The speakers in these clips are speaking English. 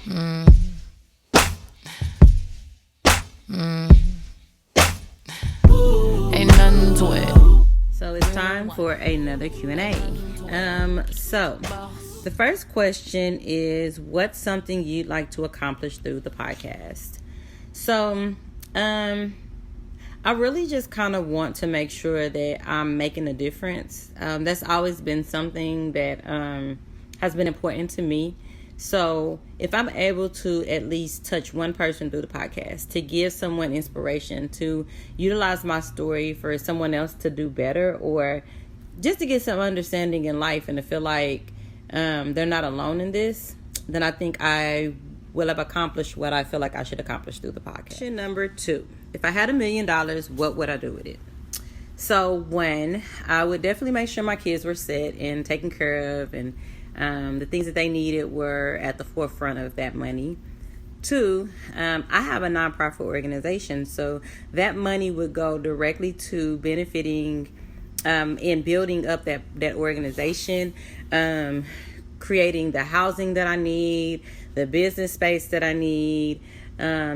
Mm, mm, ain't nothing to it. So it's time for another Q&A. So the first question is, what's something you'd like to accomplish through the podcast? So, I really just kind of want to make sure that I'm making a difference. That's always been something that has been important to me. So if I'm able to at least touch one person through the podcast, to give someone inspiration, to utilize my story for someone else to do better, or just to get some understanding in life and to feel like they're not alone in this, then I think I will have accomplished what I feel like I should accomplish through the podcast. Question number 2. If I had $1 million, what would I do with it? So one, I would definitely make sure my kids were set and taken care of, and the things that they needed were at the forefront of that money. 2, I have a nonprofit organization, so that money would go directly to benefiting and building up that organization, creating the housing that I need, the business space that I need. I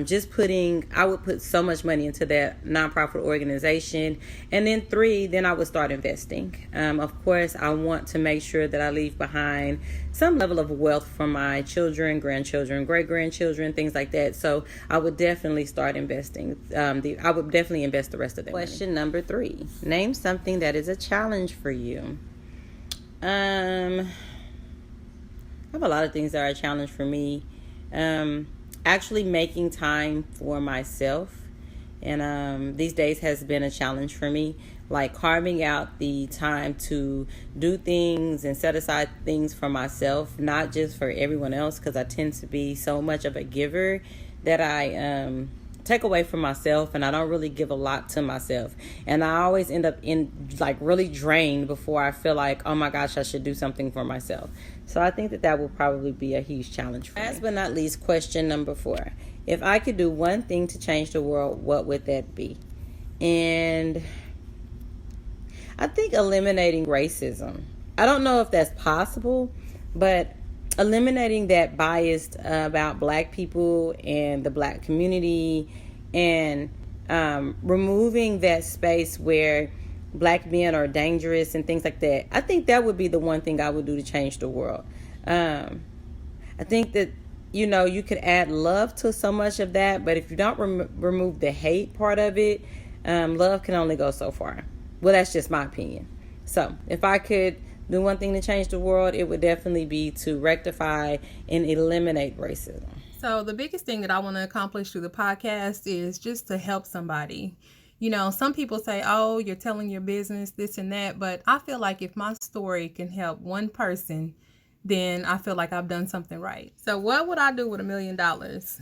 would put so much money into that nonprofit organization. And then 3, then I would start investing. Of course, I want to make sure that I leave behind some level of wealth for my children, grandchildren, great-grandchildren, things like that. So I would definitely start investing. I would definitely invest the rest of that money. Question number 3. Name something that is a challenge for you. I have a lot of things that are a challenge for me. Actually making time for myself, and these days has been a challenge for me, like carving out the time to do things and set aside things for myself, not just for everyone else, because I tend to be so much of a giver that I take away from myself, and I don't really give a lot to myself, and I always end up really drained before I feel like, oh my gosh, I should do something for myself. So I think that will probably be a huge challenge for me. Last but not least, question number 4. If I could do one thing to change the world, what would that be? And I think eliminating racism. I don't know if that's possible, but eliminating that bias about Black people and the Black community, and removing that space where Black men are dangerous and things like that. I think that would be the one thing I would do to change the world. I think that, you could add love to so much of that, but if you don't remove the hate part of it, love can only go so far. Well, that's just my opinion. So if I could do one thing to change the world, it would definitely be to rectify and eliminate racism. So the biggest thing that I want to accomplish through the podcast is just to help somebody. Some people say, oh, you're telling your business, this and that. But I feel like if my story can help one person, then I feel like I've done something right. So what would I do with $1 million?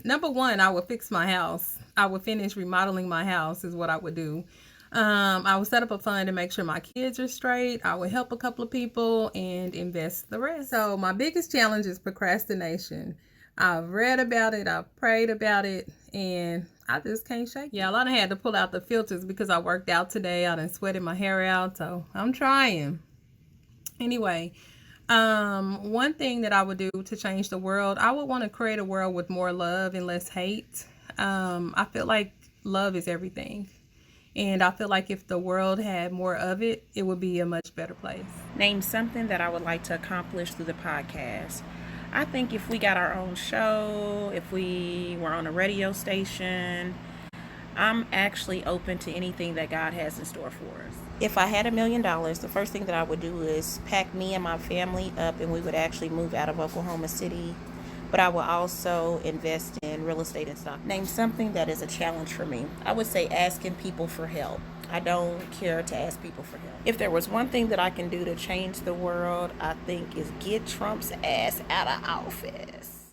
Number 1, I would fix my house. I would finish remodeling my house is what I would do. I would set up a fund to make sure my kids are straight. I would help a couple of people and invest the rest. So my biggest challenge is procrastination. I've read about it, I've prayed about it, and I just can't shake it. Yeah, I had to pull out the filters because I worked out today. I done sweated my hair out, so I'm trying. Anyway, one thing that I would do to change the world, I would want to create a world with more love and less hate. I feel like love is everything. And I feel like if the world had more of it, it would be a much better place. Name something that I would like to accomplish through the podcast. I think if we got our own show, if we were on a radio station, I'm actually open to anything that God has in store for us. If I had $1 million, the first thing that I would do is pack me and my family up, and we would actually move out of Oklahoma City. But I will also invest in real estate and stock. Name something that is a challenge for me. I would say asking people for help. I don't care to ask people for help. If there was one thing that I can do to change the world, I think is get Trump's ass out of office.